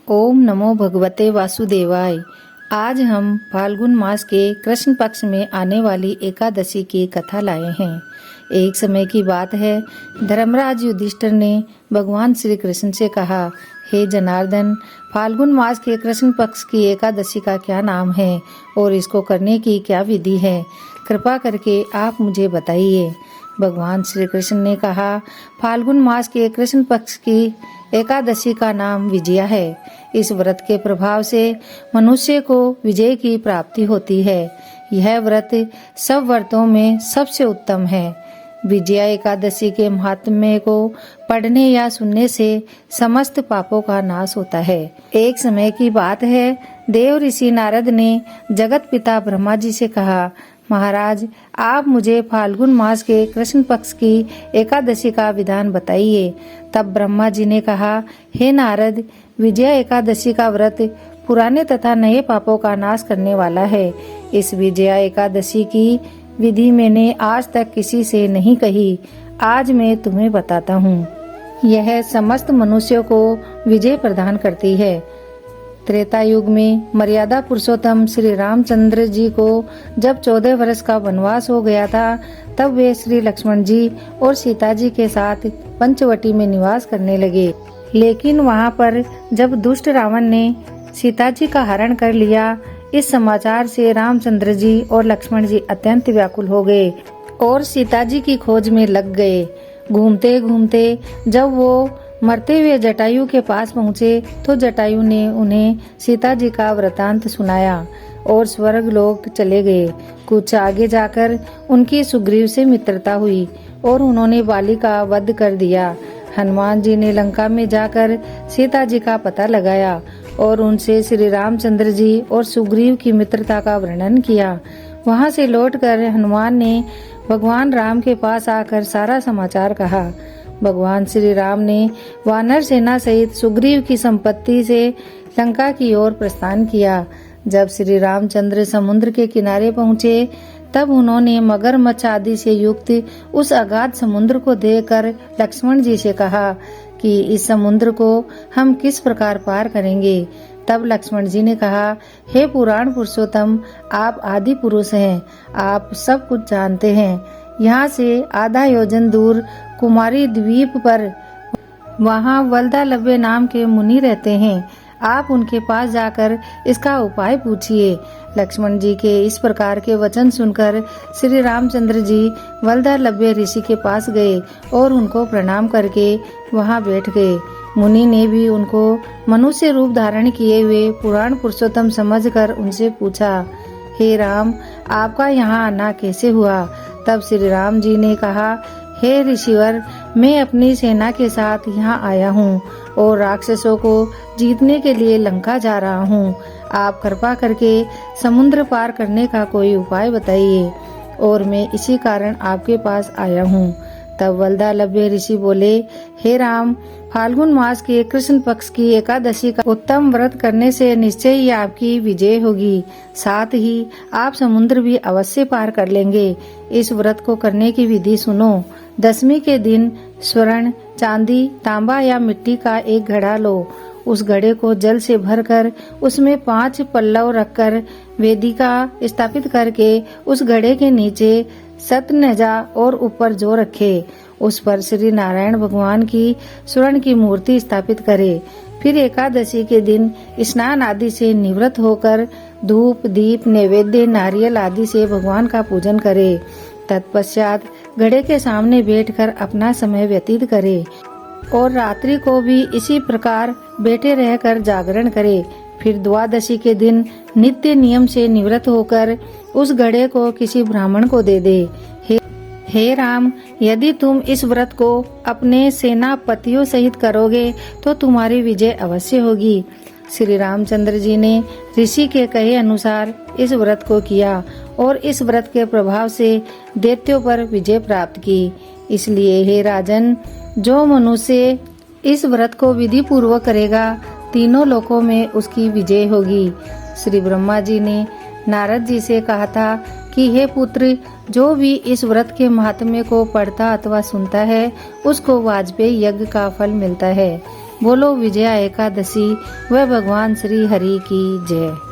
ओम नमो भगवते वासुदेवाय। आज हम फाल्गुन मास के कृष्ण पक्ष में आने वाली एकादशी की कथा लाए हैं। एक समय की बात है, धर्मराज युधिष्ठिर ने भगवान श्री कृष्ण से कहा, हे जनार्दन, फाल्गुन मास के कृष्ण पक्ष की एकादशी का क्या नाम है और इसको करने की क्या विधि है? कृपा करके आप मुझे बताइए। भगवान श्री कृष्ण ने कहा, फाल्गुन मास के कृष्ण पक्ष की एकादशी का नाम विजया है। इस व्रत के प्रभाव से मनुष्य को विजय की प्राप्ति होती है। यह व्रत सब व्रतों में सबसे उत्तम है। विजया एकादशी के महात्म्य को पढ़ने या सुनने से समस्त पापों का नाश होता है। एक समय की बात है, देव ऋषि नारद ने जगत पिता ब्रह्मा जी से कहा, महाराज, आप मुझे फाल्गुन मास के कृष्ण पक्ष की एकादशी का विधान बताइए। तब ब्रह्मा जी ने कहा, हे नारद, विजया एकादशी का व्रत पुराने तथा नए पापों का नाश करने वाला है। इस विजया एकादशी की विधि मैंने आज तक किसी से नहीं कही। आज मैं तुम्हें बताता हूँ। यह समस्त मनुष्यों को विजय प्रदान करती है। त्रेता युग में मर्यादा पुरुषोत्तम श्री रामचंद्र जी को जब 14 वर्ष का वनवास हो गया था, तब वे श्री लक्ष्मण जी और सीता जी के साथ पंचवटी में निवास करने लगे। लेकिन वहां पर जब दुष्ट रावण ने सीता जी का हरण कर लिया, इस समाचार से रामचंद्र जी और लक्ष्मण जी अत्यंत व्याकुल हो गए और सीता जी की खोज में लग गए। घूमते घूमते जब वो मरते हुए जटायु के पास पहुँचे तो जटायु ने उन्हें सीता जी का वृतांत सुनाया और स्वर्ग लोक चले गए। कुछ आगे जाकर उनकी सुग्रीव से मित्रता हुई और उन्होंने बाली का वध कर दिया। हनुमान जी ने लंका में जाकर सीता जी का पता लगाया और उनसे श्री रामचंद्र जी और सुग्रीव की मित्रता का वर्णन किया। वहां से लौटकर हनुमान ने भगवान राम के पास आकर सारा समाचार कहा। भगवान श्री राम ने वानर सेना सहित सुग्रीव की संपत्ति से लंका की ओर प्रस्थान किया। जब श्री रामचंद्र समुद्र के किनारे पहुँचे, तब उन्होंने मगरमच्छ आदि से युक्त उस अगाध समुद्र को देखकर लक्ष्मण जी से कहा कि इस समुद्र को हम किस प्रकार पार करेंगे। तब लक्ष्मण जी ने कहा, हे पुराण पुरुषोत्तम, आप आदि पुरुष हैं, आप सब कुछ जानते हैं। यहाँ से आधा योजन दूर कुमारी द्वीप पर वहाँ वल्दालव्य नाम के मुनि रहते हैं। आप उनके पास जाकर इसका उपाय पूछिए। लक्ष्मण जी के इस प्रकार के वचन सुनकर श्री रामचंद्र जी वल्दालव्य ऋषि के पास गए और उनको प्रणाम करके वहाँ बैठ गए। मुनि ने भी उनको मनुष्य रूप धारण किए हुए पुराण पुरुषोत्तम समझकर उनसे पूछा, हे राम, आपका यहाँ आना कैसे हुआ? तब श्री राम जी ने कहा, हे ऋषिवर, मैं अपनी सेना के साथ यहाँ आया हूँ और राक्षसों को जीतने के लिए लंका जा रहा हूँ। आप कृपा करके समुद्र पार करने का कोई उपाय बताइए और मैं इसी कारण आपके पास आया हूँ। तब वल्दालव्य ऋषि बोले, हे राम, फाल्गुन मास के कृष्ण पक्ष की एकादशी का उत्तम व्रत करने से निश्चय ही आपकी विजय होगी। साथ ही आप समुद्र भी अवश्य पार कर लेंगे। इस व्रत को करने की विधि सुनो। दशमी के दिन स्वर्ण, चांदी, तांबा या मिट्टी का एक घड़ा लो। उस घड़े को जल से भरकर उसमें 5 पल्लव रखकर वेदिका स्थापित करके उस घड़े के नीचे सतनजा और ऊपर जो रखे, उस पर श्री नारायण भगवान की स्वर्ण की मूर्ति स्थापित करे। फिर एकादशी के दिन स्नान आदि से निवृत्त होकर धूप, दीप, नैवेद्य, नारियल आदि से भगवान का पूजन करे। तत्पश्चात घड़े के सामने बैठकर अपना समय व्यतीत करे और रात्रि को भी इसी प्रकार बैठे रहकर जागरण करे। फिर द्वादशी के दिन नित्य नियम से निवृत्त होकर उस घड़े को किसी ब्राह्मण को दे दे। हे राम, यदि तुम इस व्रत को अपने सेनापतियों सहित करोगे तो तुम्हारी विजय अवश्य होगी। श्री रामचंद्र जी ने ऋषि के कहे अनुसार इस व्रत को किया और इस व्रत के प्रभाव से दैत्यों पर विजय प्राप्त की। इसलिए हे राजन, जो मनुष्य इस व्रत को विधि पूर्वक करेगा, तीनों लोकों में उसकी विजय होगी। श्री ब्रह्मा जी ने नारद जी से कहा था कि हे पुत्र, जो भी इस व्रत के महात्म्य को पढ़ता अथवा सुनता है, उसको वाजपेयी यज्ञ का फल मिलता है। बोलो विजया एकादशी व भगवान श्री हरि की जय।